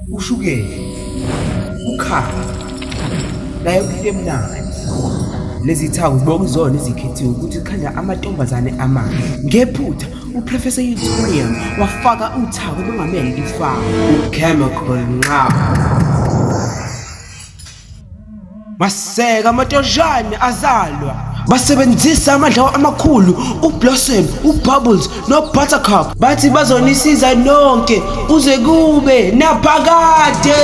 ushukela, ukhala, nayo into emnandi. Lezi thawu zibokuzona ezikhethiwe ukuthi zikhanya amantombazane amahle. Ngephutha uProfessor Euphonium wafaka uthawu olungamele lifakwe uchemical nqa. Maseka amantombazane azalwa basebenzisa amandla amakhulu uBlossom, uBubbles noButtercup bathi bazonisiza nonke kuze kube naphakade.